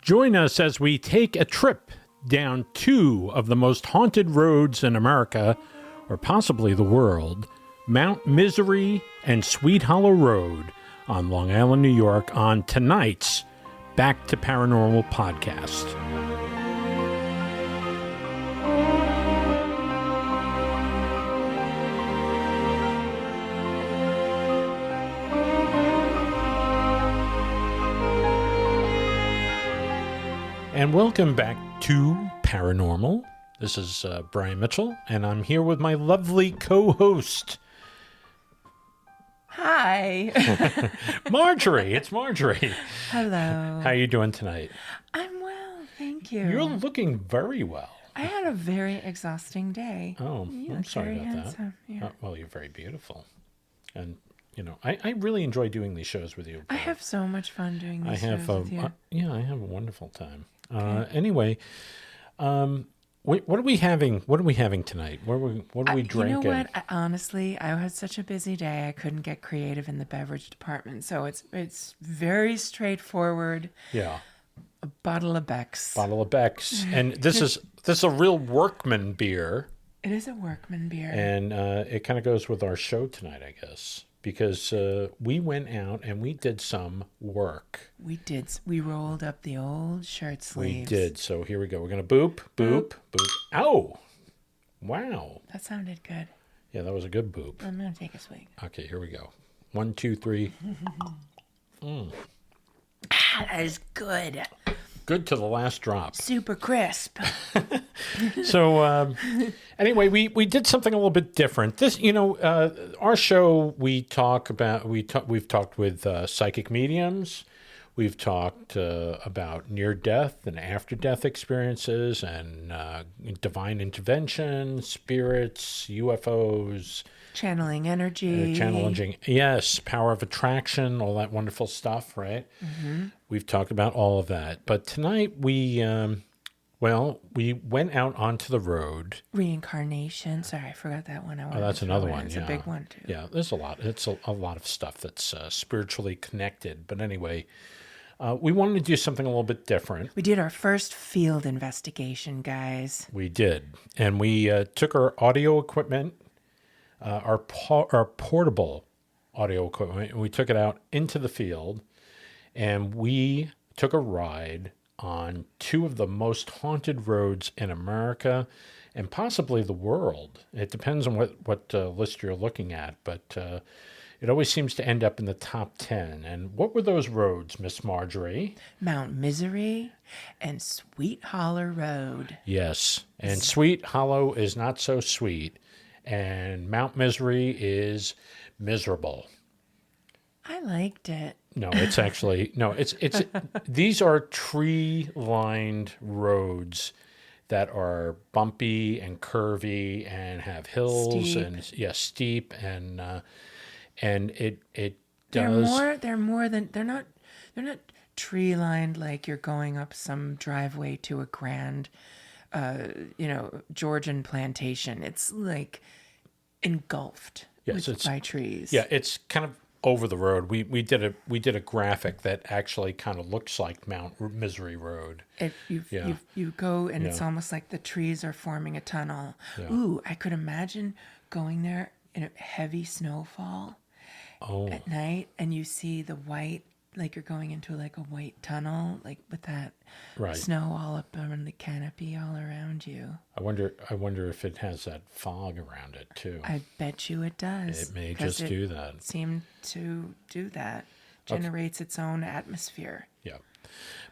Join us as we take a trip down two of the most haunted roads in America, or possibly the world, Mount Misery and Sweet Hollow Road on Long Island, New York, on tonight's Back to Paranormal podcast. And welcome back to Paranormal. This is Brian Mitchell, and I'm here with my lovely co-host. Hi. Marjorie. It's Marjorie. Hello. How are you doing tonight? I'm well, thank you. You're looking very well. I had a very exhausting day. Oh, I'm sorry about handsome. that. Yeah. Well, you're very beautiful. And, you know, I really enjoy doing these shows with you. I have so much fun doing these shows with you. I have a wonderful time. Okay. Anyway, what are we having? What are we having tonight? What are we drinking? You know what? Honestly, I had such a busy day. I couldn't get creative in the beverage department, so it's very straightforward. Yeah. A bottle of Beck's. And this is a real workman beer. It is a workman beer. And it kind of goes with our show tonight, I guess, because we went out and we did some work. We did. We rolled up the old shirt sleeves. We did. So here we go. We're going to boop, boop, boop. Ow! Wow. That sounded good. Yeah, that was a good boop. I'm going to take a swig. Okay, here we go. 1, 2, 3. That is good. Good to the last drop. Super crisp. So anyway, we did something a little bit different. This, our show, we've talked with psychic mediums. We've talked about near-death and after-death experiences and divine intervention, spirits, UFOs. Channeling energy. Yes, power of attraction, all that wonderful stuff, right? Mm-hmm. We've talked about all of that. But tonight we went out onto the road. Reincarnation. Sorry, I forgot that one. That's another one. It's a big one, too. Yeah, there's a lot. It's a lot of stuff that's spiritually connected. But anyway, we wanted to do something a little bit different. We did our first field investigation, guys. We did. And we took our audio equipment, our portable audio equipment, and we took it out into the field, and we took a ride on two of the most haunted roads in America and possibly the world. It depends on what list you're looking at, but it always seems to end up in the top 10. And what were those roads, Miss Marjorie? Mount Misery and Sweet Hollow Road. Yes, and Sweet Hollow is not so sweet, and Mount Misery is miserable. I liked it. No, it's actually it's these are tree-lined roads that are bumpy and curvy and have hills steep and it does. They're not tree-lined like you're going up some driveway to a grand Georgian plantation. It's like engulfed by trees. Yeah, it's kind of over the road. We did a graphic that actually kind of looks like Mount Misery Road. You go and it's almost like the trees are forming a tunnel. Yeah. Ooh, I could imagine going there in a heavy snowfall at night, and you see the white, like you're going into like a white tunnel, like with that snow all up on the canopy all around you. I wonder if it has that fog around it too. I bet you it does. It may just do that. It seemed to do that. Generates its own atmosphere. Yeah.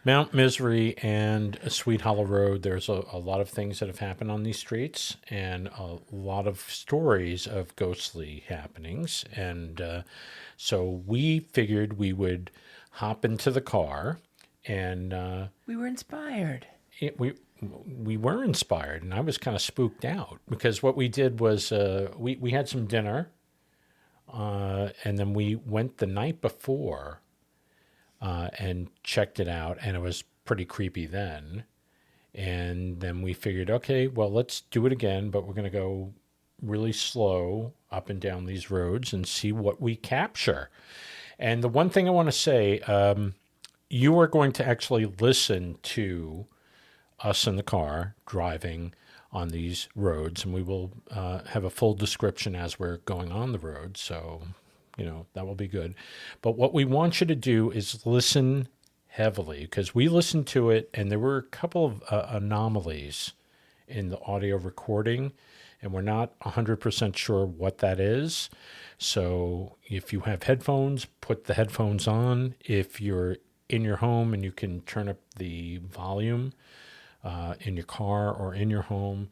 Mount Misery and Sweet Hollow Road, there's a lot of things that have happened on these streets and a lot of stories of ghostly happenings. And so we figured we would hop into the car and... we were inspired. We were inspired, and I was kind of spooked out because what we did was we had some dinner, and then we went the night before and checked it out, and it was pretty creepy then. And then we figured, okay, well, let's do it again, but we're going to go really slow up and down these roads and see what we capture. And the one thing I want to say, you are going to actually listen to us in the car driving on these roads, and we will have a full description as we're going on the road. So, that will be good. But what we want you to do is listen heavily, because we listened to it and there were a couple of anomalies in the audio recording, and we're not 100% sure what that is. So if you have headphones, put the headphones on. If you're in your home and you can turn up the volume in your car or in your home,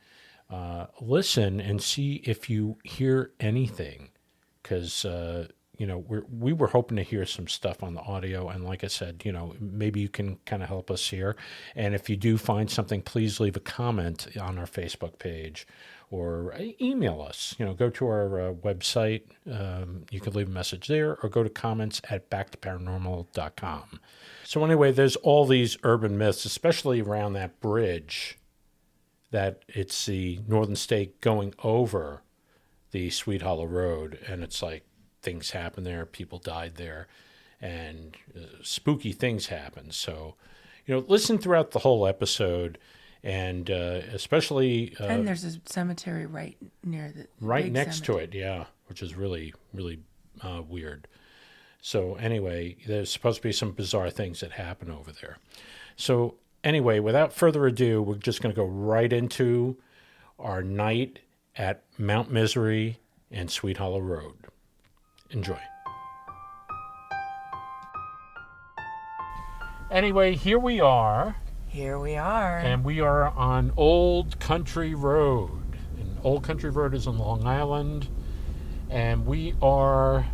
listen and see if you hear anything, because we were hoping to hear some stuff on the audio, and like I said, maybe you can kind of help us here. And if you do find something, please leave a comment on our Facebook page or email us. Go to our website. You can leave a message there, or go to comments at backtoParanormal.com. So anyway, there's all these urban myths, especially around that bridge, that it's the Northern State going over the Sweet Hollow Road, and it's like things happen there, people died there, and spooky things happen. So, listen throughout the whole episode, and especially... and there's a cemetery right near the... Right next to it, yeah, which is really, really weird. So anyway, there's supposed to be some bizarre things that happen over there. So anyway, without further ado, we're just going to go right into our night at Mount Misery and Sweet Hollow Road. Enjoy. Anyway, here we are. Here we are. And we are on Old Country Road. And Old Country Road is on Long Island. And we are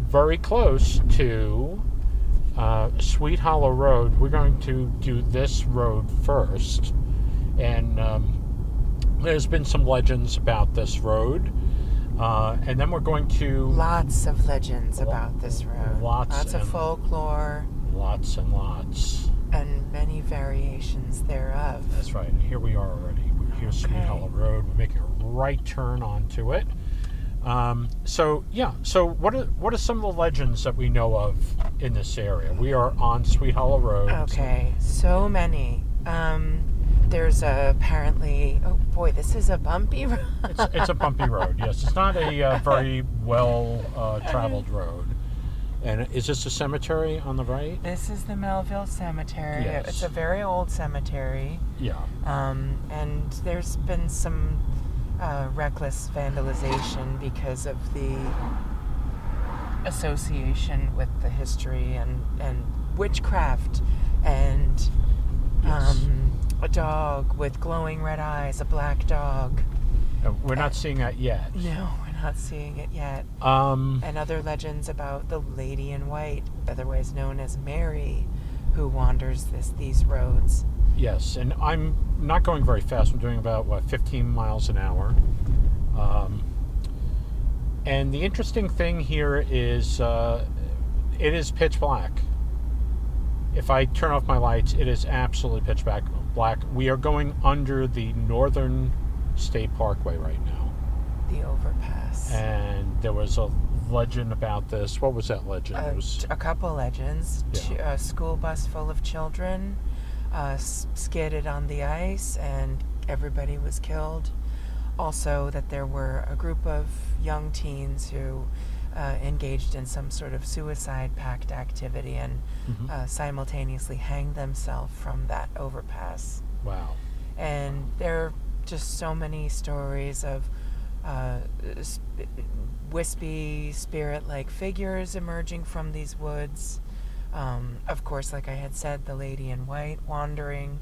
very close to Sweet Hollow Road. We're going to do this road first. And there's been some legends about this road. And then we're going to... Lots of legends about this road. Lots of folklore. Lots and lots. And many variations thereof. That's right. Here we are already. We're here, Sweet Hollow Road. We're making a right turn onto it. So what are some of the legends that we know of in this area? We are on Sweet Hollow Road. Okay, so many. There's apparently... Oh, boy, this is a bumpy road. It's a bumpy road, yes. It's not a very well-traveled road. And is this a cemetery on the right? This is the Melville Cemetery. Yes. It's a very old cemetery. Yeah. And there's been some reckless vandalization because of the association with the history and witchcraft and... Yes. A dog with glowing red eyes, a black dog. We're not seeing that yet. No, we're not seeing it yet. And other legends about the Lady in White, otherwise known as Mary, who wanders these roads. Yes, and I'm not going very fast. I'm doing about, 15 miles an hour. And the interesting thing here is it is pitch black. If I turn off my lights, it is absolutely pitch black. We are going under the Northern State Parkway right now. The overpass. And there was a legend about this. What was that legend? It was a couple legends. Yeah. A school bus full of children skidded on the ice and everybody was killed. Also that there were a group of young teens who engaged in some sort of suicide pact activity and simultaneously hanged themselves from that overpass. Wow. And there are just so many stories of wispy spirit-like figures emerging from these woods. Of course, like I had said, the Lady in White wandering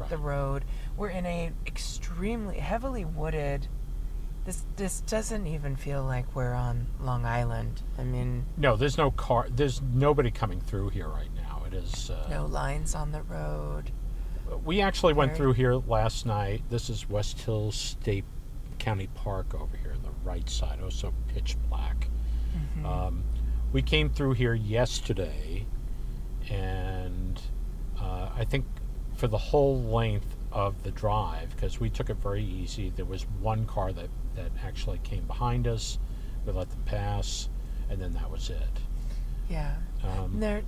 the road. We're in a extremely heavily wooded... This doesn't even feel like we're on Long Island. I mean... No, there's no car. There's nobody coming through here right now. It is... no lines on the road. We actually went through here last night. This is West Hills State County Park over here on the right side. Also pitch black. Mm-hmm. We came through here yesterday, and I think for the whole length of the drive, because we took it very easy, there was one car that actually came behind us. We let them pass, and then that was it. Yeah. There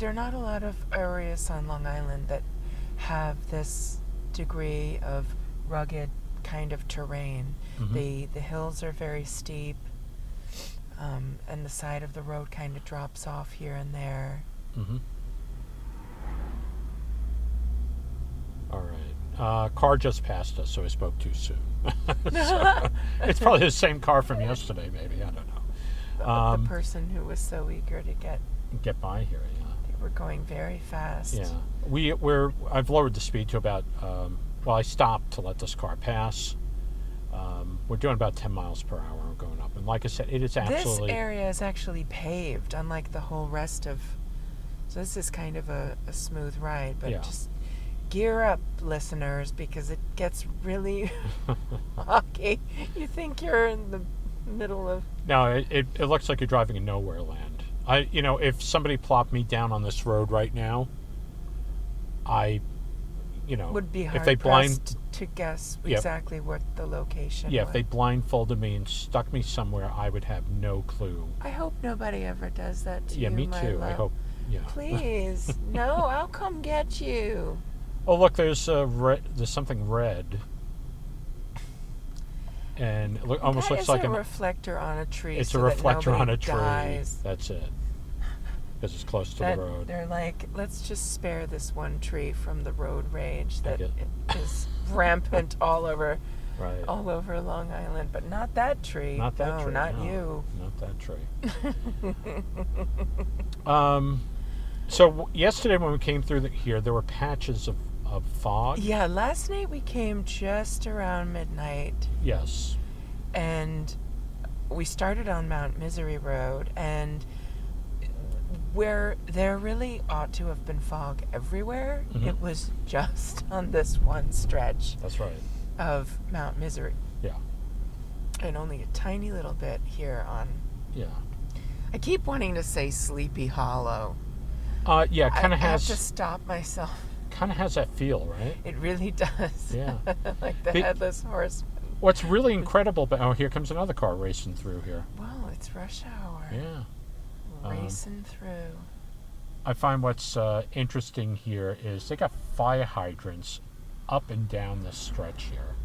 are not a lot of areas on Long Island that have this degree of rugged kind of terrain. The hills are very steep, and the side of the road kind of drops off here and there. All right. Car just passed us, so I spoke too soon. So, it's probably the same car from yesterday, maybe. I don't know. The person who was so eager to get by here, yeah. They were going very fast. Yeah. I've lowered the speed to about, I stopped to let this car pass. We're doing about 10 miles per hour going up. And like I said, it is absolutely... This area is actually paved, unlike the whole rest of... So this is kind of a smooth ride, but just gear up, listeners, because it gets really rocky. You think you're in the middle of... No, it looks like you're driving in nowhere land. If somebody plopped me down on this road right now, would be if they hard-pressed to guess exactly what the location was. If they blindfolded me and stuck me somewhere, I would have no clue. I hope nobody ever does that to you, me too. Love. I hope, Please. No, I'll come get you. Oh, look, there's something red. And it almost looks like a reflector on a tree. It's so a reflector on a tree. Dies. That's it. Because it's close to the road. They're like, let's just spare this one tree from the road rage that is rampant all over Long Island, but not that tree. Not that tree. Not you. Not that tree. So yesterday when we came through here, there were patches of fog. Yeah, last night we came just around midnight. Yes. And we started on Mount Misery Road, and where there really ought to have been fog everywhere, it was just on this one stretch. That's right. Of Mount Misery. Yeah. And only a tiny little bit here on... Yeah. I keep wanting to say Sleepy Hollow. Yeah, kind of has... I have to stop myself. Kind of has that feel, right? It really does. Yeah. Like the Headless Horseman. What's really incredible... here comes another car racing through here. Well, it's rush hour. Yeah. Racing through. I find what's interesting here is they got fire hydrants up and down this stretch here.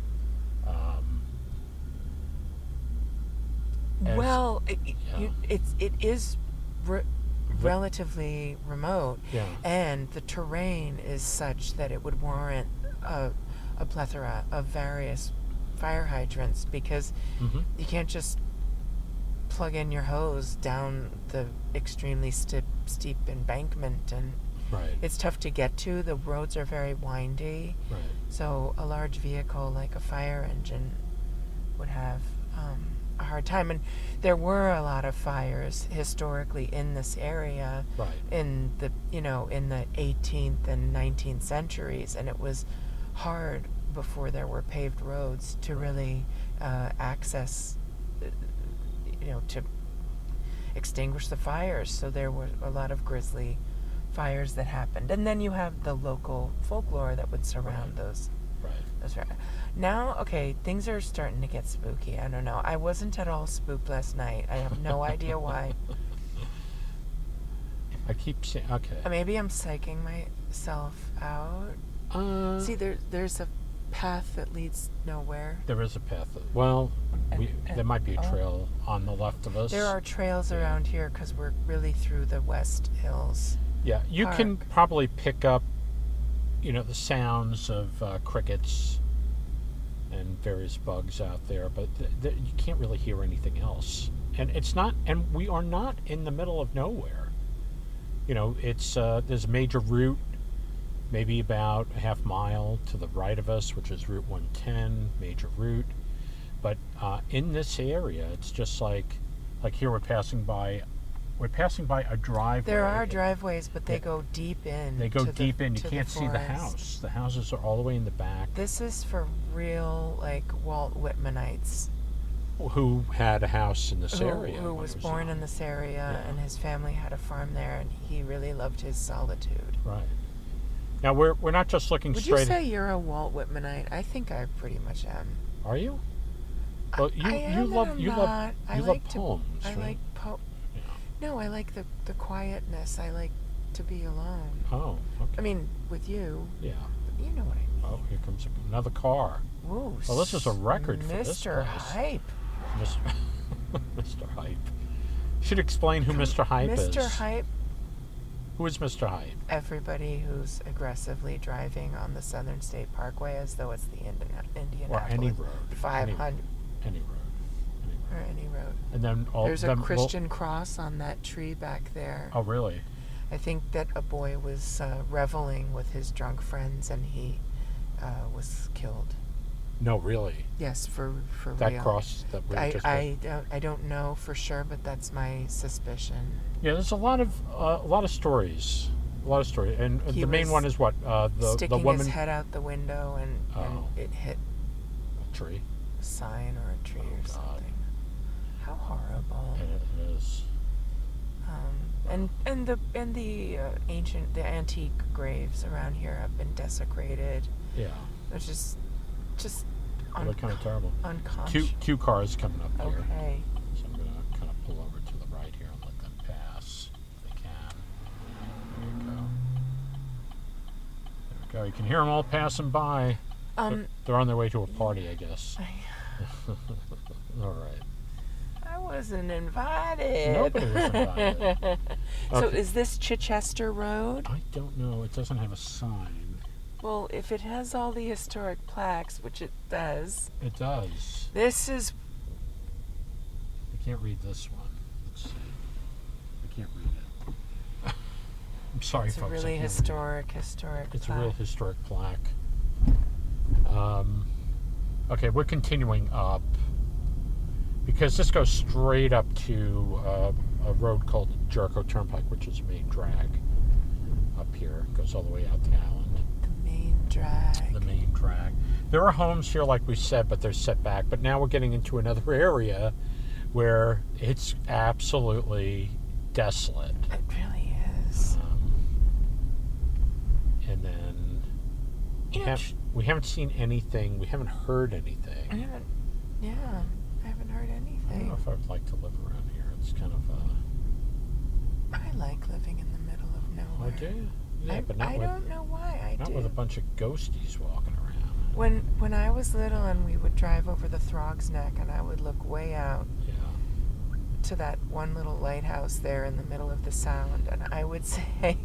It is relatively remote, and the terrain is such that it would warrant a plethora of various fire hydrants, because you can't just plug in your hose down the extremely steep embankment, and it's tough to get to. The roads are very windy, so a large vehicle like a fire engine would have a hard time. And there were a lot of fires historically in this area in the in the 18th and 19th centuries, and it was hard before there were paved roads to really access, to extinguish the fires. So there were a lot of grisly fires that happened. And then you have the local folklore that would surround those. Now, things are starting to get spooky. I don't know. I wasn't at all spooked last night. I have no idea why. I keep saying, Maybe I'm psyching myself out. See, there's a path that leads nowhere. There is a path. There might be a trail on the left of us. There are trails around here because we're really through the West Hills. Yeah, you can probably pick up, the sounds of crickets and various bugs out there, but you can't really hear anything else. And we are not in the middle of nowhere. It's there's a major route, maybe about a half mile to the right of us, which is Route 110, major route. But in this area, it's just like here we're passing by a driveway. There are driveways, but they go deep in. They go deep in. You can't see the house. The houses are all the way in the back. This is for real, Walt Whitmanites. Who had a house in this area. Who was born in this area, and his family had a farm there, and he really loved his solitude. Right. Now, we're not just looking straight... Would you say you're a Walt Whitmanite? I think I pretty much am. Are you? Well, you love poems, I right? like No, I like the quietness. I like to be alone. Oh, okay. I mean, with you. Yeah. You know what I mean. Oh, here comes another car. Whoa, Well, this is a record for this Mr. place. Hype. Mr. Hype. Should explain who Mr. Hype is. Mr. Hype. Who is Mr. Hype? Everybody who's aggressively driving on the Southern State Parkway as though it's the Indianapolis. Or any road. 500. Any road. Or any road. And then there's a Christian cross on that tree back there. Oh, really? I think that a boy was reveling with his drunk friends and he was killed. No, really? Yes, for that real. Cross that we just I don't know for sure, but that's my suspicion. Yeah, there's a lot of stories. A lot of stories. And the main one is what? Sticking the woman his head out the window and it hit a tree. A sign or a tree or something. How horrible. It is. And the antique graves around here have been desecrated. Yeah. They're just they're kind of terrible. Unconscious. Two cars coming up here. Okay. So I'm going to kind of pull over to the right here and let them pass if they can. There you go. There we go. You can hear them all passing by. They're on their way to a party, I guess. All right. I wasn't invited. Nobody was invited. Okay. So is this Chichester Road? I don't know. It doesn't have a sign. Well, if it has all the historic plaques, which it does. It does. This is... I can't read this one. Let's see. I can't read it. I'm sorry, folks. It's a really historic It's plaque. a real historic plaque. Okay, we're continuing up because this goes straight up to a road called Jericho Turnpike, which is a main drag up here. It goes all the way out to Allen. The main drag. There are homes here, like we said, but they're set back. But now we're getting into another area where it's absolutely desolate. It really is. And then we haven't seen anything. We haven't heard anything. I haven't heard anything. I don't know if I would like to live around here. It's kind of. I like living in the middle of nowhere. Oh, do you? Yeah, but I don't know why not do. with a bunch of ghosties walking around. When I was little and we would drive over the Throg's Neck and I would look way out to that one little lighthouse there in the middle of the Sound and I would say,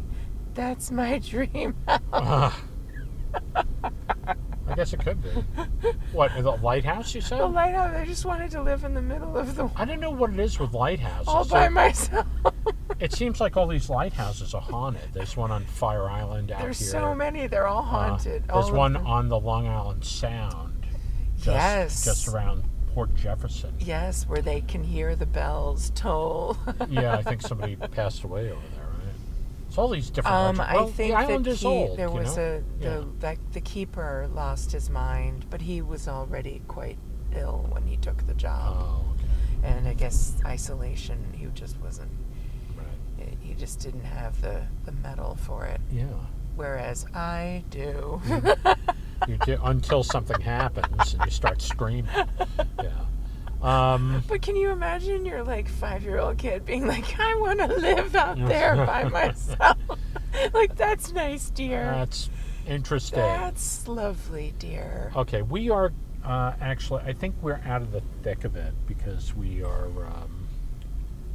that's my dream house. I guess it could be. What, the lighthouse, you said? The lighthouse. I just wanted to live in the middle of the... I don't know what it is with lighthouses. All by myself. It seems like all these lighthouses are haunted. There's one on Fire Island out here. There's so many. They're all haunted. There's one on the Long Island Sound. Just around Port Jefferson. Yes, where they can hear the bells toll. Yeah, I think somebody passed away over there, right? It's all these different I think the island is old. There was the keeper lost his mind, but he was already quite ill when he took the job. Oh, okay. And I guess isolation, he just wasn't... Right. He just didn't have the mettle for it. Yeah. Whereas I do. You do until something happens and you start screaming. Yeah. But can you imagine your 5-year-old kid being like, I want to live out there by myself? That's nice, dear. That's interesting. That's lovely, dear. Okay, we are actually, I think we're out of the thick of it because we are,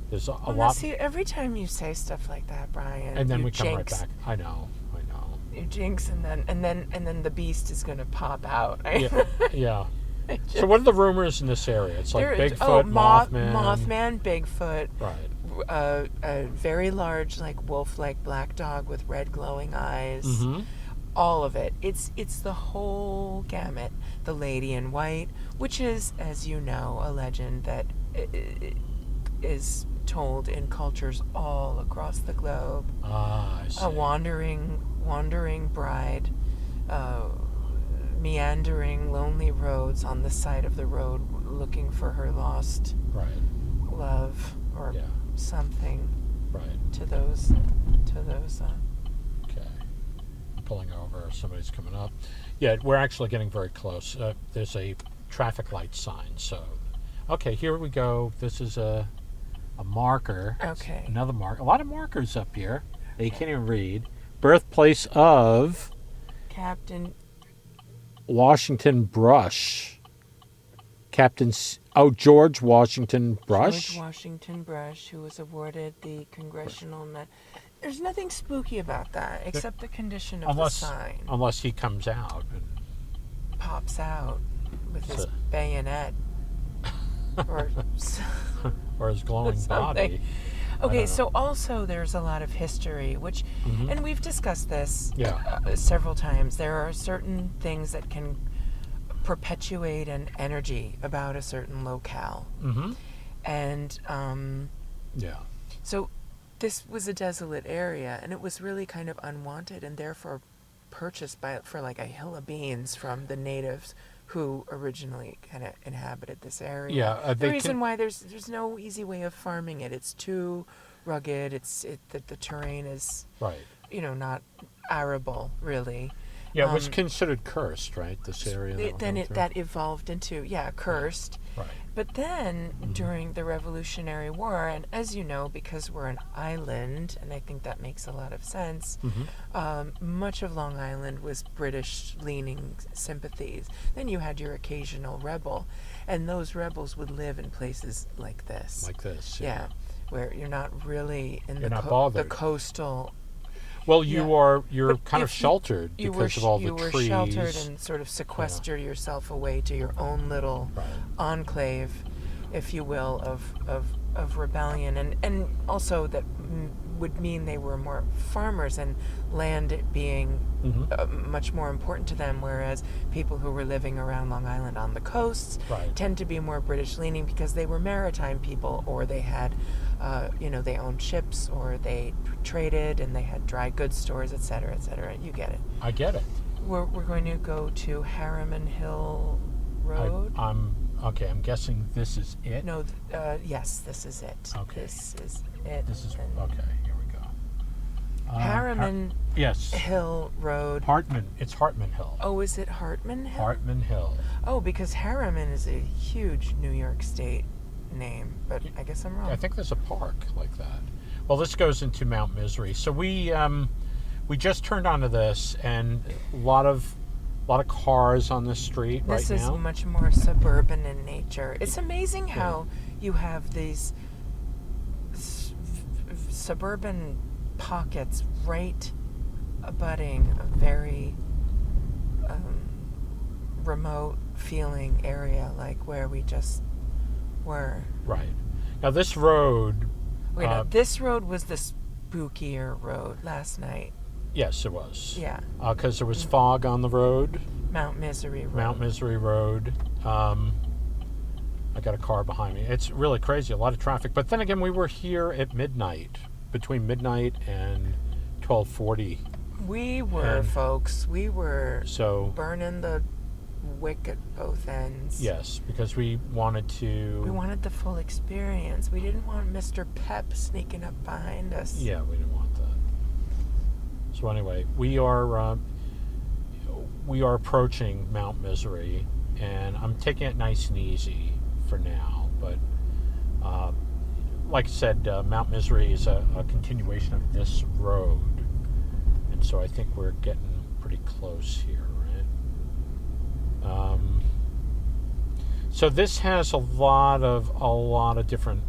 there's a lot. See, every time you say stuff like that, Brian, and then you we come jinx. right back. I know. You jinx, and then the beast is going to pop out. Yeah. So what are the rumors in this area? It's like Bigfoot, Mothman, Bigfoot. Right. A very large, wolf-like black dog with red glowing eyes. Mm-hmm. All of it. It's the whole gamut. The lady in white, which is, as you know, a legend that is told in cultures all across the globe. Ah, I see. A wandering bride, meandering lonely roads on the side of the road looking for her lost love or something. Right. To those. Okay. I'm pulling over. Somebody's coming up. Yeah, we're actually getting very close. There's a traffic light sign. So, okay, here we go. This is a marker. Okay. Another mark. A lot of markers up here that you can't even read. Birthplace of Captain Washington Brush. George Washington Brush. George Washington Brush, who was awarded the Congressional There's nothing spooky about that, except the condition of the sign. Unless he comes out and pops out with his bayonet. Or his glowing body. Okay, so also there's a lot of history, which, and we've discussed this several times. There are certain things that can perpetuate an energy about a certain locale. And, so this was a desolate area, and it was really kind of unwanted, and therefore purchased for like a hill of beans from the natives who originally kind of inhabited this area. Yeah, the reason why there's no easy way of farming it. It's too rugged. The terrain is not arable really. Yeah, it was considered cursed, right? This area. That evolved into cursed. Right. But then during the Revolutionary War, and as you know, because we're an island, and I think that makes a lot of sense, much of Long Island was British-leaning sympathies. Then you had your occasional rebel, and those rebels would live in places like this. Like this, yeah. Where you're not really in the coastal. Well, you're kind of sheltered because of all the trees. You were sheltered and sort of sequestered yourself away to your own little enclave, if you will, of rebellion, and also that would mean they were more farmers and land being much more important to them, whereas people who were living around Long Island on the coasts tend to be more British leaning because they were maritime people, or they had they owned ships, or they traded, and they had dry goods stores, et cetera, et cetera. You get it. I get it. We're going to go to Harriman Hill Road. I'm guessing this is it. No, yes, this is it. Okay. This is it. Okay. Here we go. Harriman Hill Road. It's Hartman Hill. Oh, is it Hartman Hill? Hartman Hill. Oh, because Harriman is a huge New York State name, but I guess I'm wrong. I think there's a park like that. Well, this goes into Mount Misery. So we just turned onto this, and a lot of cars on this street right now. This is much more suburban in nature. It's amazing how you have these suburban pockets right abutting a very remote feeling area like where we just were. Right. Now this road... this road was the spookier road last night. Yes, it was. Yeah. Because there was fog on the road. Mount Misery Road. I got a car behind me. It's really crazy, a lot of traffic. But then again, we were here at midnight, between midnight and 12:40. We were, folks. We were burning the wick at both ends. Yes, because we wanted the full experience. We didn't want Mr. Pep sneaking up behind us. Yeah, we didn't want that. So anyway, we are approaching Mount Misery, and I'm taking it nice and easy for now. But like I said, Mount Misery is a continuation of this road, and so I think we're getting pretty close here, right? So this has a lot of different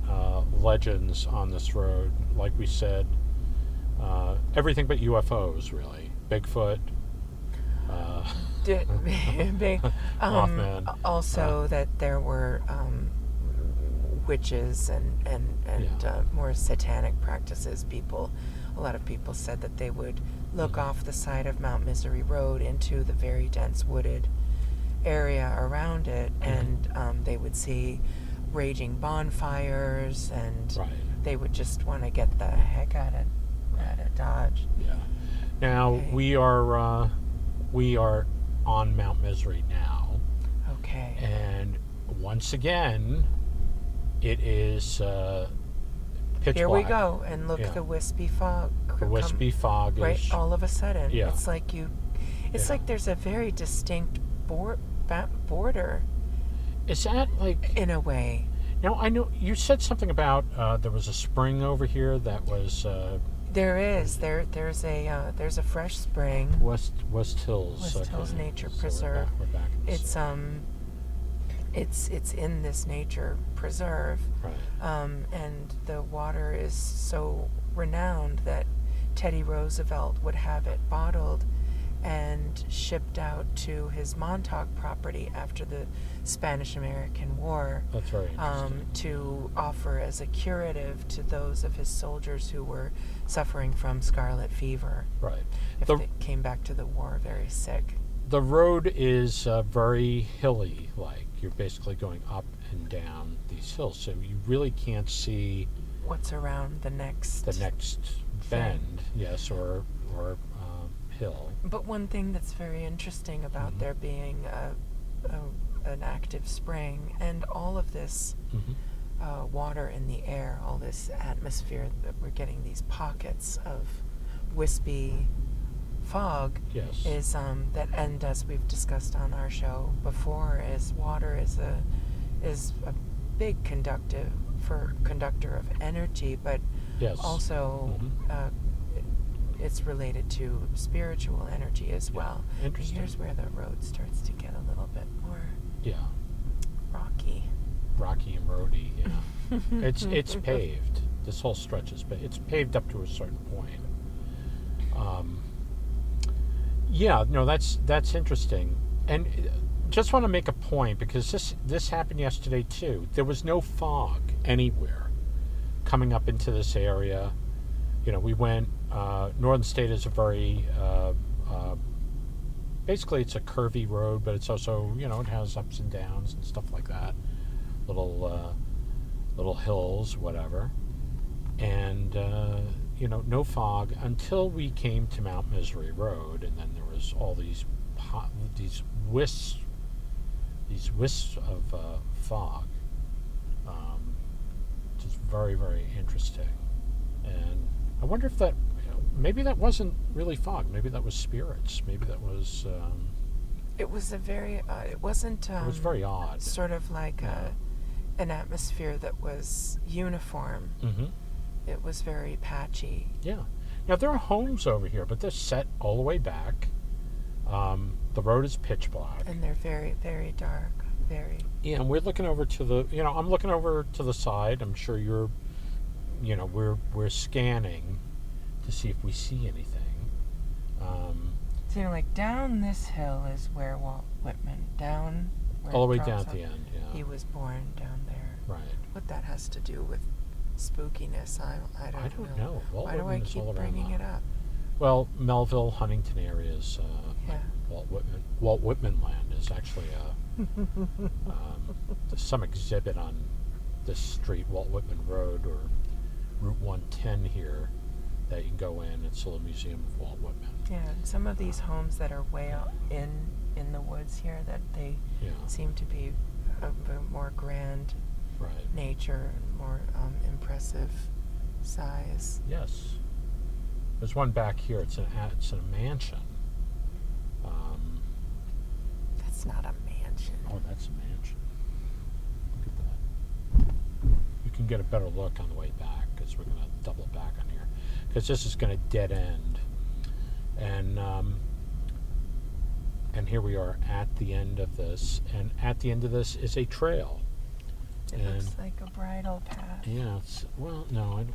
legends on this road. Like we said, everything but UFOs, really. Bigfoot. Mothman. Also, that there were witches and more satanic practices. A lot of people said that they would look off the side of Mount Misery Road into the very dense wooded area around it, and they would see raging bonfires, and they would just want to get the heck out of Dodge. Yeah. Now we are on Mount Misery now. Okay. And once again, it is pitch Here black. we go, and look, the wispy fog. The wispy fog is right all of a sudden. Yeah. It's like like there's a very distinct border. Is that like in a way? Now, I know you said something about there was a spring over here that was... There is. There's a fresh spring. West Hills. West Hills Nature So Preserve. We're back in the It's city. it's in this nature preserve. Right. And the water is so renowned that Teddy Roosevelt would have it bottled and shipped out to his Montauk property after the Spanish-American War. That's very interesting. To offer as a curative to those of his soldiers who were suffering from scarlet fever. Right. If they came back to the war very sick. The road is very hilly, like you're basically going up and down these hills, so you really can't see what's around the next bend, yes, or hill. But one thing that's very interesting about there being an active spring and all of this water in the air, all this atmosphere, that we're getting these pockets of wispy fog, yes, is that, and as we've discussed on our show before, is water is a big conductor of energy, but yes, also it's related to spiritual energy as well. Interesting. Here's where the road starts to get a little bit more rocky and roady. Yeah. it's paved. This whole stretch is it's paved up to a certain point. That's interesting. And just want to make a point, because this happened yesterday too. There was no fog anywhere coming up into this area. We went. Northern State is a very basically it's a curvy road, but it's also it has ups and downs and stuff like that. Little hills, whatever, and no fog until we came to Mount Misery Road, and then there was all these wisps of fog, which is very, very interesting. And I wonder if that maybe that wasn't really fog. Maybe that was spirits. Maybe that was. It was a very. It wasn't. It was very odd. Sort of like an atmosphere that was uniform. Mm-hmm. It was very patchy. Yeah. Now there are homes over here, but they're set all the way back. The road is pitch black, and they're very, very dark. Very. Yeah, and we're looking over to the. I'm looking over to the side. I'm sure you're. We're scanning to see if we see anything. So like down this hill is where Walt Whitman, down where all the way down at the end. Yeah. He was born down there. Right. What that has to do with spookiness, I don't know. Walt Why do I keep bringing it up? Well, Melville, Huntington areas, Walt Whitman land is actually there's some exhibit on this street, Walt Whitman Road, or Route 110 here, that you can go in. It's a little museum of Walt Whitman. Yeah, and some of these homes that are way out in the woods here, that they seem to be of a more grand nature, more impressive size. Yes. There's one back here. It's a mansion. That's not a mansion. Oh, that's a mansion. Look at that. You can get a better look on the way back, because we're going to double back on here, because this is going to dead end, and here we are at the end of this, and at the end of this is a trail. It looks like a bridle path. Yeah. No, I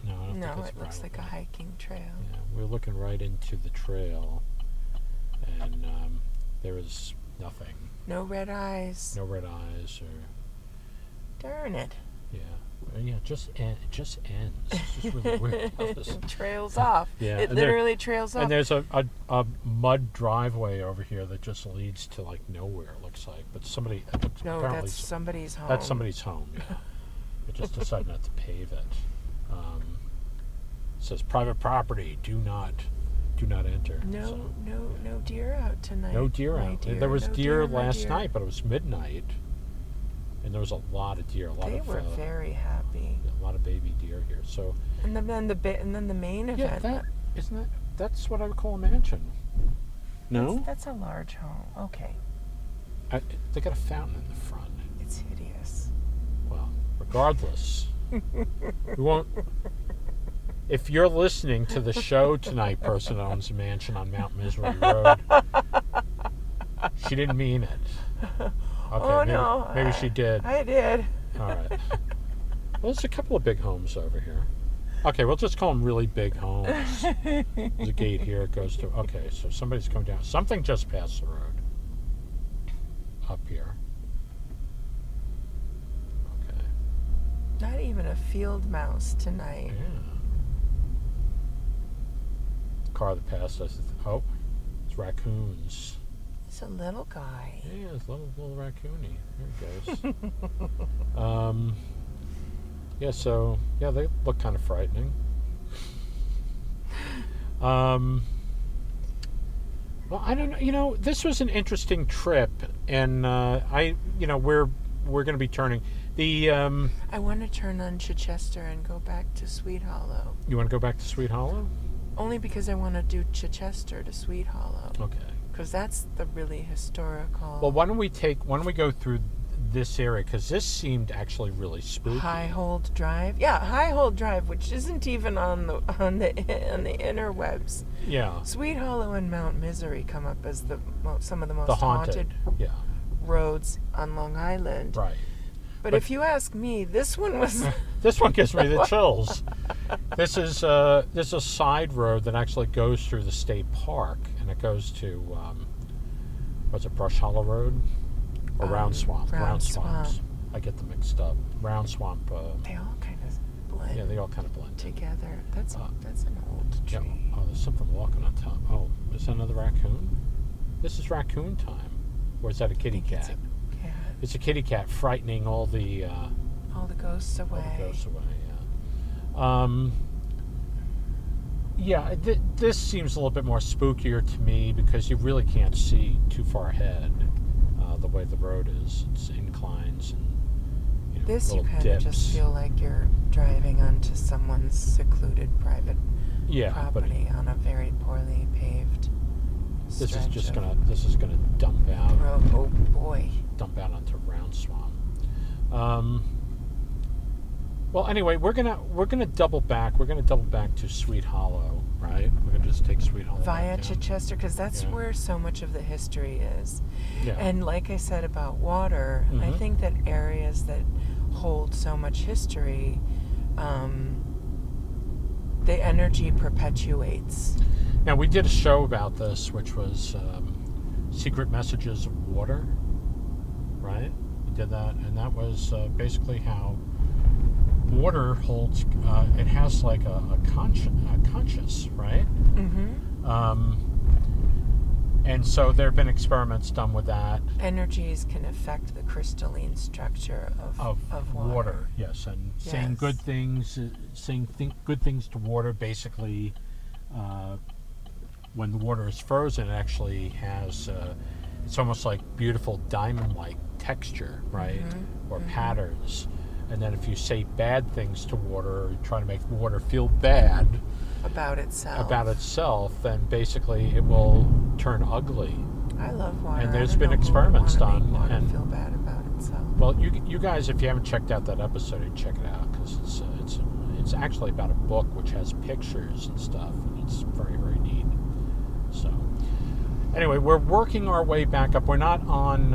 don't think No, it's it looks like path. a hiking trail. Yeah, we're looking right into the trail, and there is nothing. No red eyes. No red eyes, or. Darn it. Yeah. It just ends. It's just really weird. It trails off. Yeah, It literally trails off. And there's a mud driveway over here that just leads to like nowhere, it looks like. But that's somebody's home. That's somebody's home, yeah. They just decided not to pave it. It says private property, do not enter. No deer out tonight. No deer out. There was deer last night, but it was midnight. And there was a lot of deer. They were very happy. A lot of baby deer here. So. And then the main event. That's what I would call a mansion. No. That's a large home. Okay. They got a fountain in the front. It's hideous. Well, Regardless, we won't. If you're listening to the show tonight, person that owns a mansion on Mount Misery Road, she didn't mean it. Okay, maybe she did. I did. All right. Well, there's a couple of big homes over here. Okay, we'll just call them really big homes. There's a gate here. It goes to... Okay, so somebody's coming down. Something just passed the road. Up here. Okay. Not even a field mouse tonight. Yeah. Car that passed us. Oh, it's raccoons. It's a little guy. Yeah, it's a little raccoony. There he goes. Yeah, so, yeah, they look kind of frightening. Well, I don't know. You know, this was an interesting trip, and we're going to be turning the. I want to turn on Chichester and go back to Sweet Hollow. You want to go back to Sweet Hollow? Only because I want to do Chichester to Sweet Hollow. Okay. Because that's the really historical. Well, why don't we go through this area, because this seemed actually really spooky. Highhold Drive, yeah, Highhold Drive, which isn't even on the interwebs. Yeah. Sweet Hollow and Mount Misery come up as some of the most haunted roads on Long Island. Right. But if you ask me, this one was. This one gives me the chills. This is a side road that actually goes through the state park, and it goes to what's it, Brush Hollow Road? Or Round Swamp. Round Swamps. Swamp. I get them mixed up. Round Swamp. They all kind of blend. Yeah, they all kind of blend together. That's an old tree. Yeah. Oh, there's something walking on top. Oh, is that another raccoon? This is raccoon time. Or is that a kitty cat? It's a kitty cat frightening all the ghosts away. All the ghosts away. Yeah. This seems a little bit more spookier to me because you really can't see too far ahead. The way the road is, it's inclines and this you kind dips. of just feel like you're driving onto someone's secluded private property on a very poorly paved. This is gonna dump out. Oh boy! Dump out onto Round Swamp. Well, anyway, we're gonna double back. We're gonna double back to Sweet Hollow, right? We're gonna just take Sweet Hollow via Chichester, because that's where so much of the history is. Yeah. And like I said about water, I think that areas that hold so much history, the energy perpetuates. Now, we did a show about this, which was Secret Messages of Water, right? We did that, and that was basically how water holds, it has like a conscious, right? Mm-hmm. And so there have been experiments done with that. Energies can affect the crystalline structure of water. Yes, and saying good things, good things to water, basically, when the water is frozen, it actually has, it's almost like beautiful diamond-like texture, right? Mm-hmm. Or patterns. And then if you say bad things to water, or try to make water feel bad about itself, then basically it will turn ugly. I love water. And there's been experiments done. And feel bad about itself. Well, you guys, if you haven't checked out that episode, you check it out, because it's actually about a book which has pictures and stuff, and it's very, very neat. So anyway, we're working our way back up. We're not on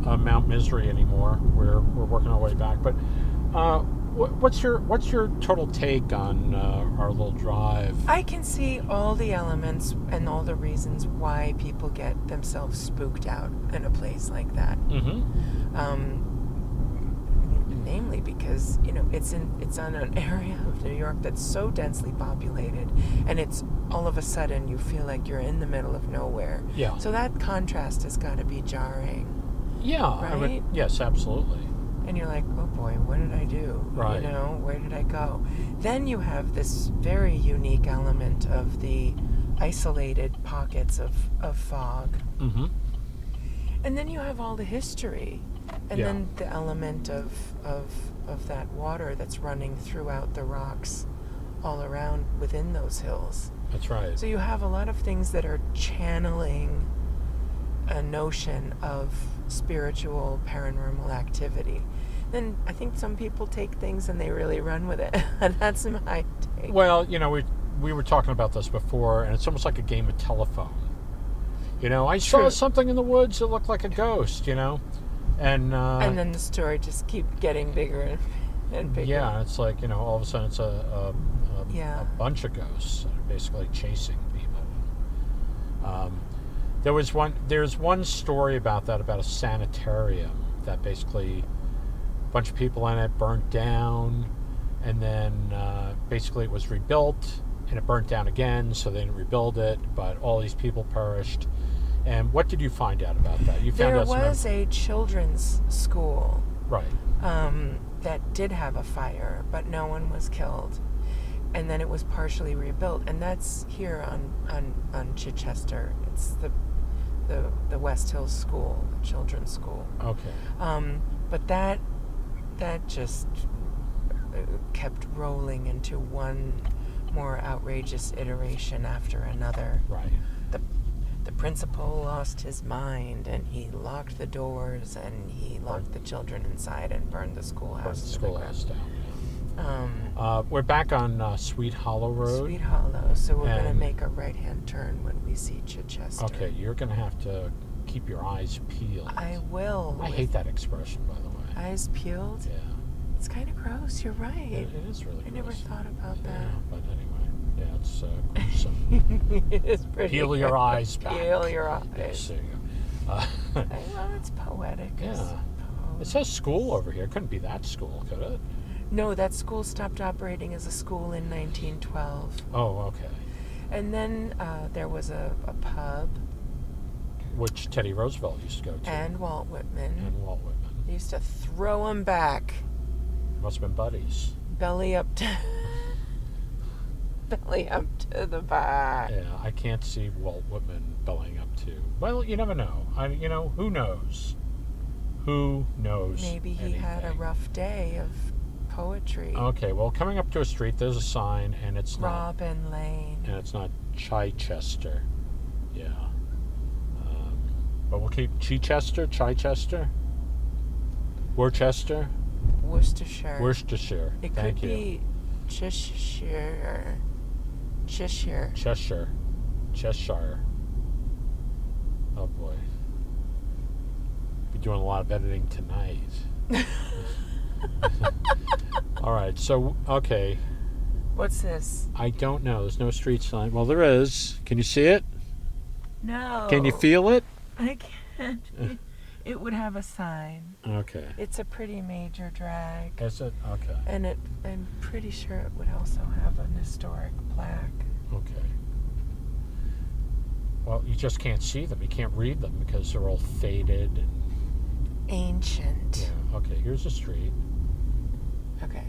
Mount Misery anymore. We're working our way back. But what's your total take on our little drive? I can see all the elements and all the reasons why people get themselves spooked out in a place like that. Mm-hmm. Namely because it's on an area of New York that's so densely populated, and it's all of a sudden you feel like you're in the middle of nowhere. Yeah. So that contrast has got to be jarring. Yeah. Right? Yes, absolutely. And you're like, oh boy, what did I do? Right. Where did I go? Then you have this very unique element of the isolated pockets of fog. Mm-hmm. And then you have all the history. And then the element of that water that's running throughout the rocks all around within those hills. That's right. So you have a lot of things that are channeling a notion of spiritual paranormal activity. Then I think some people take things and they really run with it. That's my take. Well, we were talking about this before, and it's almost like a game of telephone. I saw something in the woods that looked like a ghost, and then the story just keeps getting bigger and bigger. Yeah, it's like, all of a sudden it's a bunch of ghosts that are basically chasing people. There's one story about that, about a sanitarium that basically a bunch of people in it burnt down, and then basically it was rebuilt, and it burnt down again, so they didn't rebuild it, but all these people perished. And what did you find out about that? There was a children's school, right, that did have a fire, but no one was killed, and then it was partially rebuilt, and that's here on Chichester. It's the West Hills School, the children's school. Okay. But that just kept rolling into one more outrageous iteration after another. Right. The principal lost his mind, and he locked the doors, and he locked the children inside and burned the schoolhouse down. We're back on Sweet Hollow Road. Sweet Hollow. So we're going to make a right-hand turn when we see Chichester. Okay, you're going to have to keep your eyes peeled. I will. I hate that expression, by the way. Eyes peeled? Yeah. It's kind of gross. You're right. It is really gross. I never thought about that. Yeah, but anyway. Yeah, it's gruesome. It is pretty Peel your eyes back. Peel your eyes. Yes, there you go. Well, it's poetic. Yeah. It says school over here. It couldn't be that school, could it? No, that school stopped operating as a school in 1912. Oh, okay. And then there was a pub. Which Teddy Roosevelt used to go to. And Walt Whitman. They used to throw them back. Must have been buddies. Belly up to the back. Yeah, I can't see Walt Whitman bellying up to. Well, you never know. Who knows? Who knows? Maybe he had a rough day of poetry. Okay, well, coming up to a street, there's a sign, and it's Robin Lane. And it's not Chichester. Yeah. But we'll keep Chichester, Worcester. It Thank could you. be Cheshire. Oh boy. Be doing a lot of editing tonight. All right. So, okay. What's this? I don't know. There's no street sign. Well, there is. Can you see it? No. Can you feel it? I can't. It would have a sign. Okay. It's a pretty major drag. Is it? Okay. And I'm pretty sure it would also have an historic plaque. Okay. Well, you just can't see them. You can't read them because they're all faded and ancient. Yeah. Okay. Here's the street. Okay.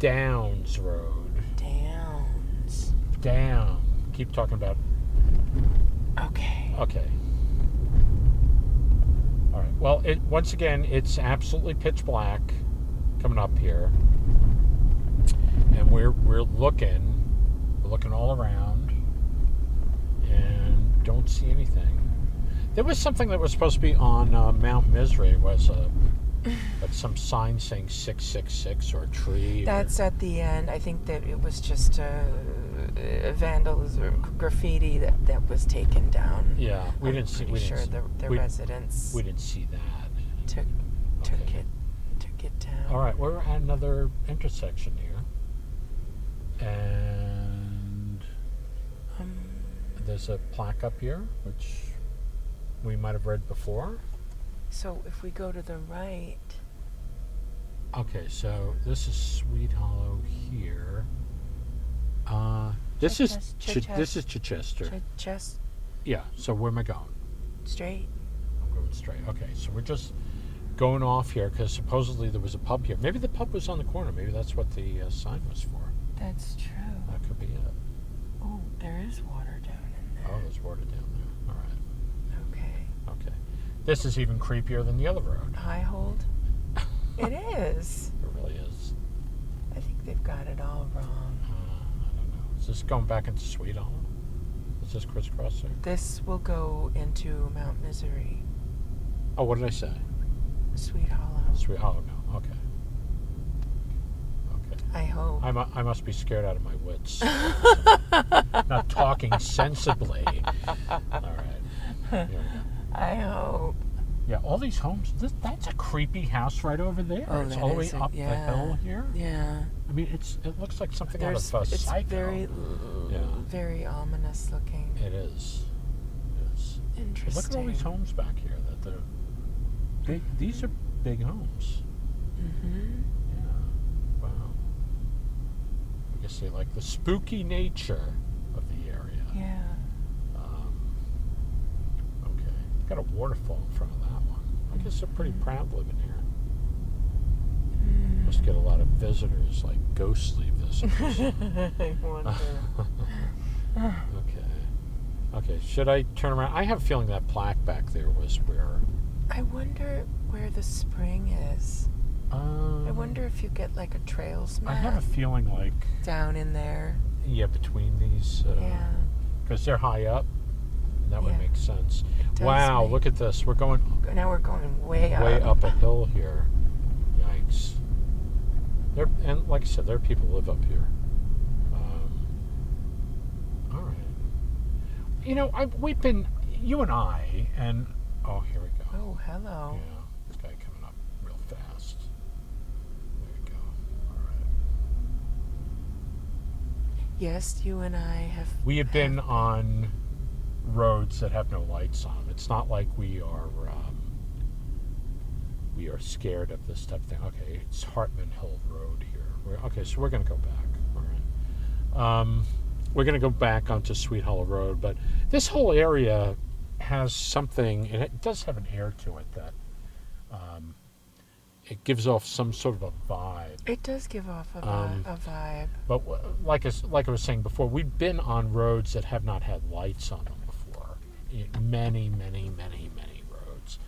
Downs Road. Downs. Down. Keep talking about. Okay. Okay. All right. Well, once again, it's absolutely pitch black coming up here, and we're looking all around, and don't see anything. There was something that was supposed to be on Mount Misery. Was some sign saying 666 or a tree. That's at the end. I think that it was just vandalism, graffiti that was taken down. Yeah, we didn't see. We sure didn't, the residents. We didn't see that. Took it down. All right, we're at another intersection here, and there's a plaque up here, which we might have read before. So if we go to the right. Okay, so this is Sweet Hollow here. This is Chichester. Yeah. So where am I going? Straight. I'm going straight. Okay, so we're just going off here because supposedly there was a pub here. Maybe the pub was on the corner. Maybe that's what the sign was for. That's true. That could be it. Oh, there is water down in there. Oh, there's water down there. All right. Okay. This is even creepier than the other road. High hold? It is. It really is. I think they've got it all wrong. I don't know. Is this going back into Sweet Hollow? Is this crisscross there? This will go into Mount Misery. Oh, what did I say? Sweet Hollow. Sweet. Oh no. Okay. Okay. I hope. I must be scared out of my wits. Not talking sensibly. All right. Here we go. I hope. Yeah, all these homes. That's a creepy house right over there. Oh, it's all the way up the hill here. Yeah. I mean, it looks like something out of It's Psycho. very ominous looking. It is. It is. Interesting. Look at all these homes back here. That they're big. These are big homes. Mm-hmm. Yeah. Wow. I guess they like the spooky nature of the area. Yeah. Okay. Got a waterfall in front of that one. I guess they're pretty proud living here. Must get a lot of visitors, like ghostly visitors. I wonder. Okay. Should I turn around? I have a feeling that plaque back there was where. I wonder where the spring is. I wonder if you get like a trails map. I have a feeling like down in there. Yeah, between these. Yeah. Because they're high up. That would make sense. Does Wow, look at this. We're going. Now we're going way up. Way up a hill here. Yikes. And like I said, there are people who live up here. All right. You know, we've been, you and I, and oh, here we go. Oh, hello. Yeah, this guy coming up real fast. There we go. All right. Yes, you and I have. We have been on roads that have no lights on them. It's not like we are scared of this type of thing. Okay, it's Hartman Hill Road here. Okay, so we're going to go back. All right. We're going to go back onto Sweet Hollow Road, but this whole area has something, and it does have an air to it that it gives off some sort of a vibe. It does give off a vibe. But like I was saying before, we've been on roads that have not had lights on them before. Many roads.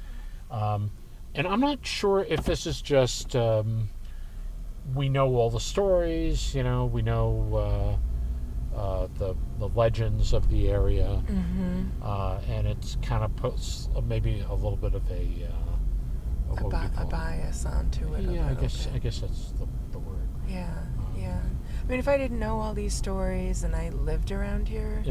And I'm not sure if this is just we know all the stories, we know the legends of the area, and it's kind of puts maybe a little bit of a bias onto it. Yeah, I guess that's the word. Yeah. I mean, if I didn't know all these stories and I lived around here,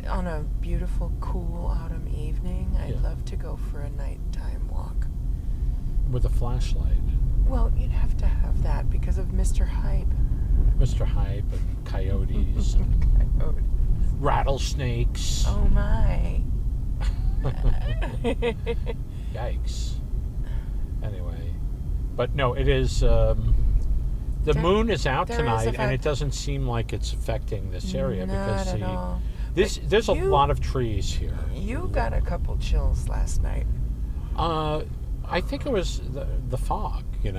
on a beautiful, cool autumn evening, I'd love to go for a nighttime walk. With a flashlight. Well, you'd have to have that because of Mr. Hype. Mr. Hype and coyotes and rattlesnakes. Oh my. Yikes. Anyway. But no, it is the moon is out tonight and it doesn't seem like it's affecting this area because there's a lot of trees here. You got a couple chills last night. I think it was the fog, You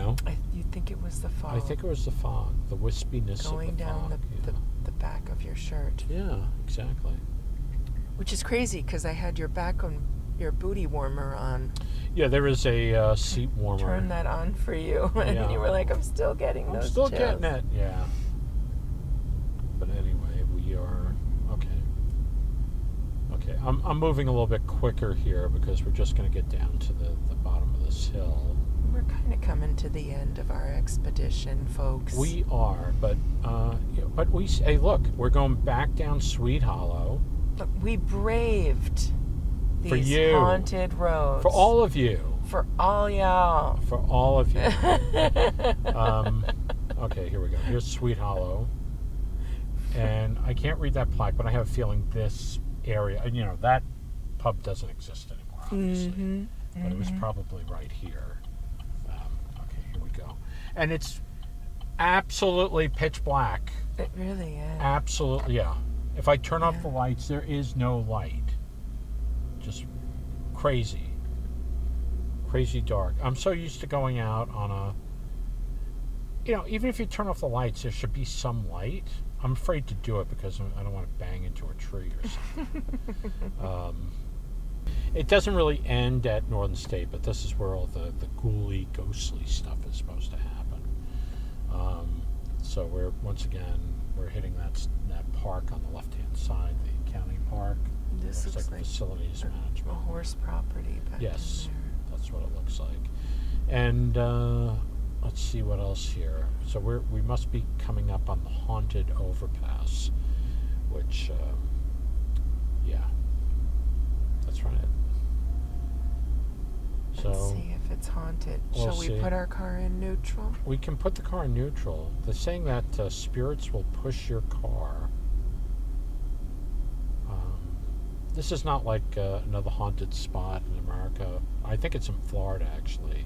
think it was the fog? I think it was the fog, the wispiness going of the down fog. the back of your shirt. Yeah, exactly. Which is crazy because I had your booty warmer on. Yeah, there is a seat warmer. Turn that on for you, and you were like, "I'm still getting those." I'm still chills. getting it. Yeah. But anyway, we are okay. Okay, I'm moving a little bit quicker here because we're just going to get down to the bottom of this hill. We're kind of coming to the end of our expedition, folks. We are, but hey, look, we're going back down Sweet Hollow. Look, we braved these for you, haunted roads. For all of you. For all y'all. For all of you. Okay, here we go. Here's Sweet Hollow. And I can't read that plaque, but I have a feeling this area, that pub doesn't exist anymore, obviously. But it was probably right here. Okay, here we go. And it's absolutely pitch black. It really is. Absolutely, yeah. If I turn off the lights, there is no light. Just crazy. Crazy dark. I'm so used to going out on even if you turn off the lights, there should be some light. I'm afraid to do it because I don't want to bang into a tree or something. It doesn't really end at Northern State, but this is where all the ghouly, ghostly stuff is supposed to happen. So we're hitting that park on the left-hand side, the county park. This looks like facilities management. A horse property back in there. That's what it looks like. And let's see what else here. So we must be coming up on the haunted overpass, which, yeah, that's right. So let's see if it's haunted. Shall we put our car in neutral? We can put the car in neutral. They're saying that spirits will push your car. This is not like another haunted spot in America. I think it's in Florida, actually,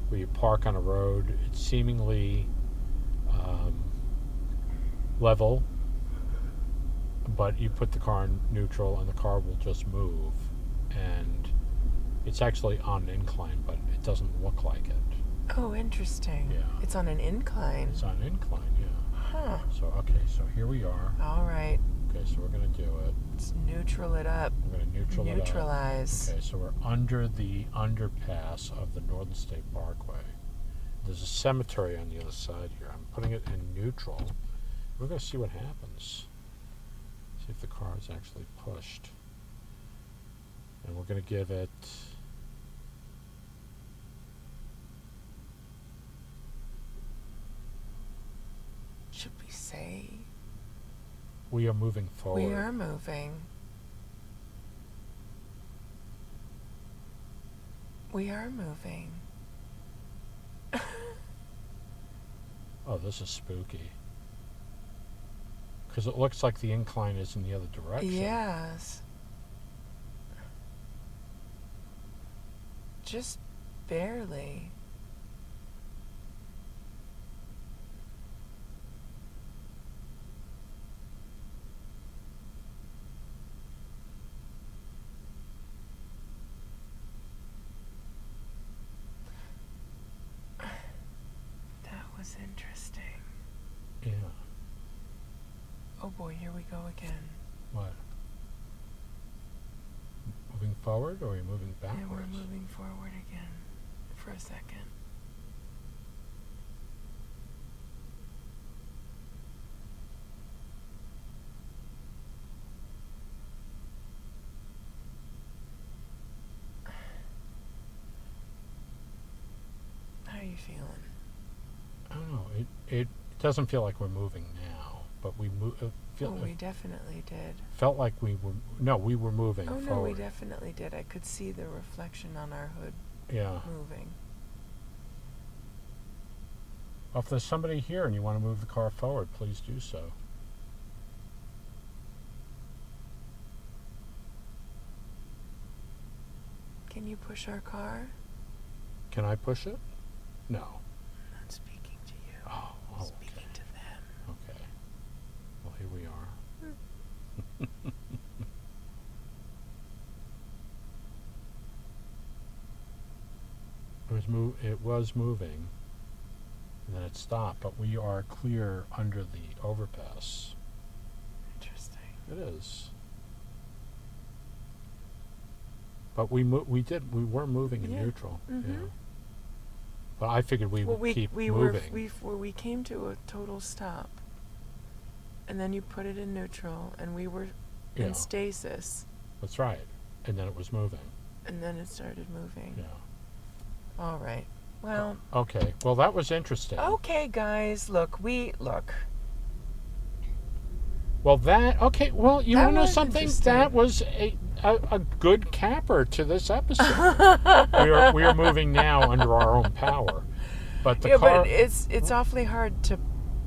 where you park on a road. It's seemingly level, but you put the car in neutral and the car will just move. And it's actually on an incline, but it doesn't look like it. Oh, interesting. Yeah. It's on an incline. It's on an incline, yeah. Huh. So, okay, so here we are. All right. Okay, so we're going to do it. Let's neutral it up. We're going to neutralize. Okay, so we're under the underpass of the Northern State Parkway. There's a cemetery on the other side here. I'm putting it in neutral. We're going to see what happens. See if the car is actually pushed. And we're going to give it... Should we say? We are moving forward. We are moving. We are moving. Oh, this is spooky. Because it looks like the incline is in the other direction. Yes. Just barely. That was interesting. Yeah. Oh boy, here we go again. What? Moving forward, or are you moving backwards? Yeah, we're moving forward again for a second. How are you feeling? I don't know. It doesn't feel like we're moving now, but we move. We definitely did. Felt like we were. No, we were moving forward. forward. No, we definitely did. I could see the reflection on our hood. Yeah. Moving. Well, if there's somebody here and you want to move the car forward, please do so. Can you push our car? Can I push it? No. I'm not speaking to you. Oh, I'm speaking to them. Okay. Well, here we are. It was moving, and then it stopped, but we are clear under the overpass. Interesting. It is. But we were moving in neutral. Mm-hmm. Yeah. But I figured we would keep moving. We came to a total stop, and then you put it in neutral, and we were in stasis. That's right. And then it was moving. And then it started moving. Yeah. All right. Well. Okay. Well, that was interesting. Okay, guys. Look. Well, okay. Well, you want to know something? That was a good capper to this episode. we are moving now under our own power, but the car. But it's awfully hard to.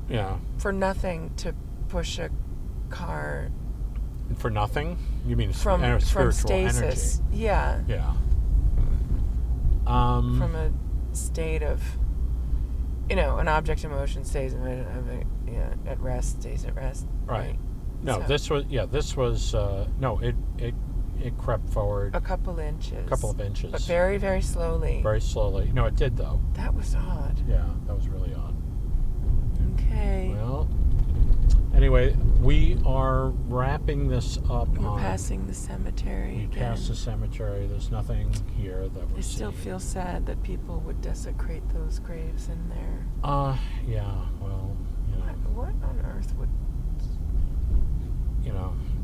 Yeah. For nothing to push a car. For nothing? You mean from stasis? Energy. Yeah. Yeah. From a state of, an object in motion stays at rest, stays at rest. Right. No, so. This was no, it crept forward. A couple of inches. But very, very slowly. Very slowly. No, it did, though. That was odd. Yeah, that was really odd. Okay. Well, anyway, we are wrapping this up. We're passing the cemetery. We passed the cemetery. There's nothing here that we're I still feel sad that people would desecrate those graves in there. Yeah, well, What on earth would...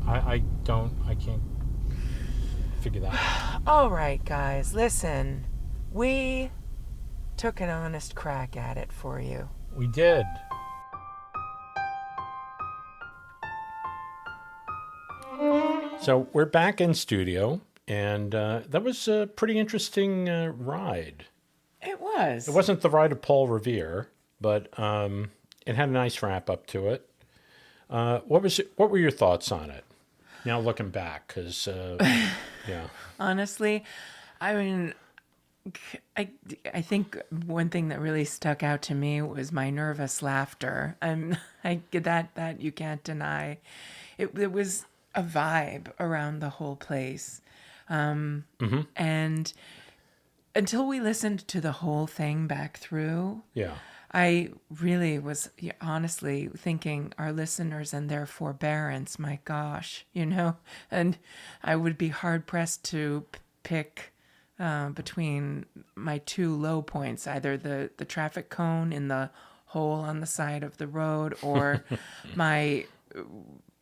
I can't figure that out. All right, guys, listen. We took an honest crack at it for you. We did. So we're back in studio, and that was a pretty interesting ride. It was. It wasn't the ride of Paul Revere, but it had a nice wrap up to it. What were your thoughts on it? Now looking back, because yeah. Honestly, I mean, I think one thing that really stuck out to me was my nervous laughter. That you can't deny. It was a vibe around the whole place, and until we listened to the whole thing back through, Yeah. I really was honestly thinking our listeners and their forbearance, my gosh, and I would be hard pressed to pick between my two low points, either the traffic cone in the hole on the side of the road or my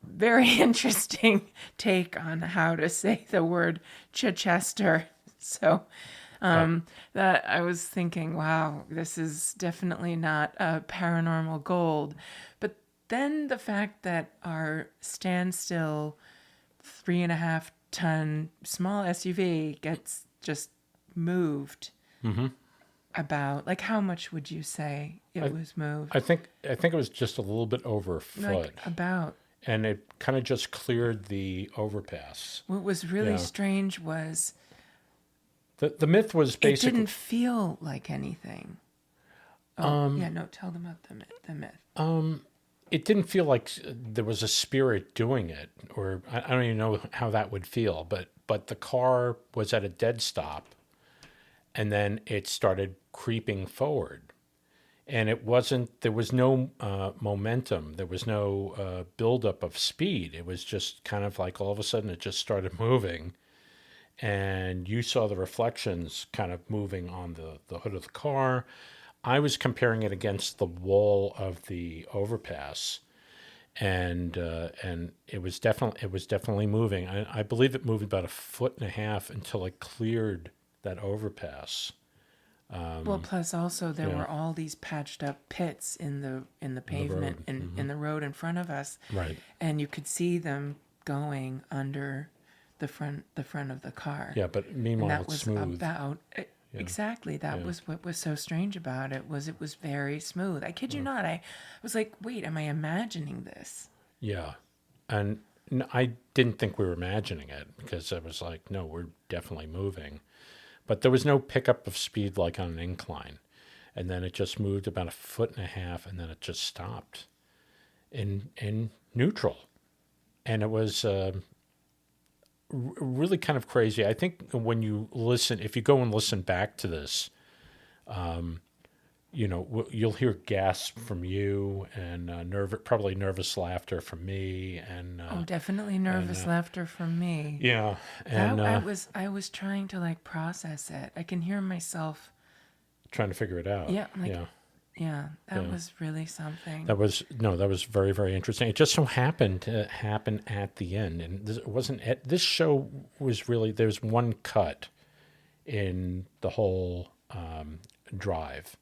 very interesting take on how to say the word Chichester. So that I was thinking, wow, this is definitely not a paranormal gold. But then the fact that our standstill 3.5-ton small SUV gets just moved about, like, how much would you say it was moved? I think it was just a little bit over a foot. Like about. And it kind of just cleared the overpass. What was really strange was the myth was basically... It didn't feel like anything. Tell them about the myth. It didn't feel like there was a spirit doing it, or I don't even know how that would feel, but the car was at a dead stop, and then it started creeping forward. And there was no momentum. There was no buildup of speed. It was just kind of like all of a sudden it just started moving. And you saw the reflections kind of moving on the hood of the car. I was comparing it against the wall of the overpass. And it was definitely moving. I believe it moved about 1.5 feet until it cleared that overpass. Well, plus also there were all these patched up pits in the pavement in the road in front of us, right? And you could see them going under the front of the car. Yeah, but meanwhile, and that it's was smooth. Exactly. That was what was so strange about it. It was very smooth. I kid you not. I was like, wait, am I imagining this? Yeah, and I didn't think we were imagining it because I was like, no, we're definitely moving. But there was no pickup of speed like on an incline. And then it just moved about 1.5 feet, and then it just stopped in neutral. And it was really kind of crazy. I think when you listen, if you go and listen back to this, you'll hear gasps from you and probably nervous laughter from me, and definitely nervous laughter from me. Yeah, and I was trying to like process it. I can hear myself trying to figure it out. Yeah, that was really something. That was very, very interesting. It just so happened to happen at the end, and this show was really, there's one cut in the whole drive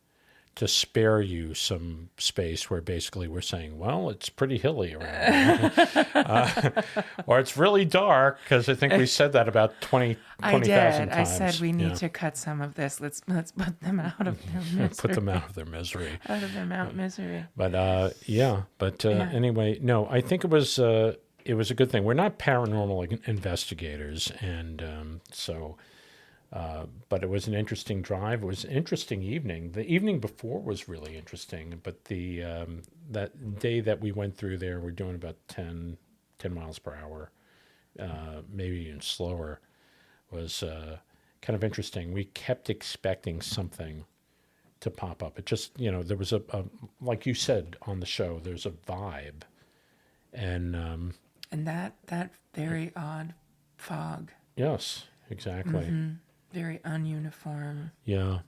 to spare you some space where basically we're saying, well, it's pretty hilly around here. Or it's really dark, because I think we said that about 20,000 times. I said we need to cut some of this. Let's put them out of their misery. Put them out of their misery. Out of their misery. But anyway, no, I think it was a good thing. We're not paranormal investigators, and but it was an interesting drive. It was an interesting evening. The evening before was really interesting, but that day that we went through there, we're doing about 10 miles per hour, maybe even slower, was kind of interesting. We kept expecting something to pop up. It just, there was a like you said on the show, there's a vibe, and that very odd fog. Yes, exactly. Mm-hmm. Very ununiform. Yeah.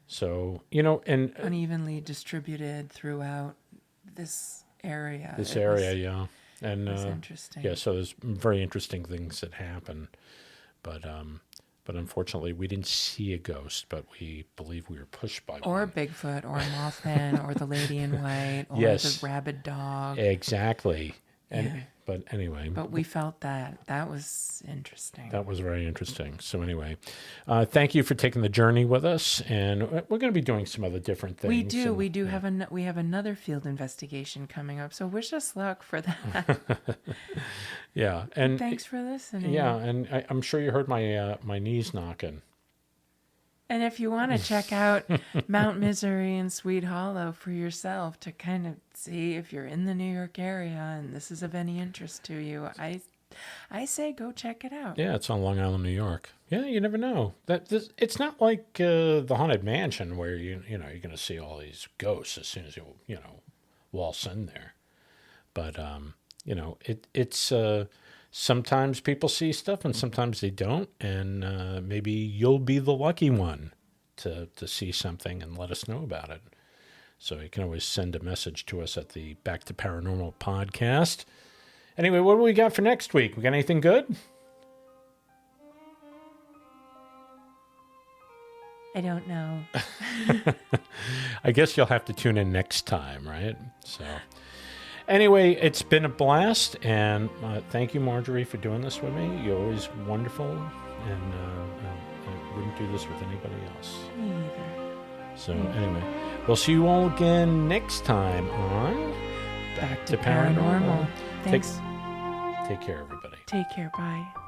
So, and unevenly distributed throughout this area. Yeah. And it was interesting. Yeah, so there's very interesting things that happen. But But unfortunately, we didn't see a ghost, but we believe we were pushed by or one. Bigfoot, or Mothman, or the Lady in White, or Yes. the rabid dog. Exactly. And Yeah. But anyway. But we felt that. That was interesting. That was very interesting. So anyway, thank you for taking the journey with us, and we're going to be doing some other different things. We have another field investigation coming up. So wish us luck for that. Yeah, and thanks for listening. Yeah, and I'm sure you heard my knees knocking. And if you want to check out Mount Misery and Sweet Hollow for yourself to kind of see if you're in the New York area and this is of any interest to you, I say go check it out. Yeah, it's on Long Island, New York. Yeah, you never know. It's not like the Haunted Mansion where you're going to see all these ghosts as soon as you waltz in there. But it's sometimes people see stuff and sometimes they don't, and maybe you'll be the lucky one to see something and let us know about it. So you can always send a message to us at the Back to Paranormal podcast. Anyway, what do we got for next week? We got anything good? I don't know. I guess you'll have to tune in next time, right? So anyway, it's been a blast, and thank you, Marjorie, for doing this with me. You're always wonderful, and I wouldn't do this with anybody else. Me either. So anyway, we'll see you all again next time on Back to Paranormal. Thanks. Take care, everybody. Take care. Bye.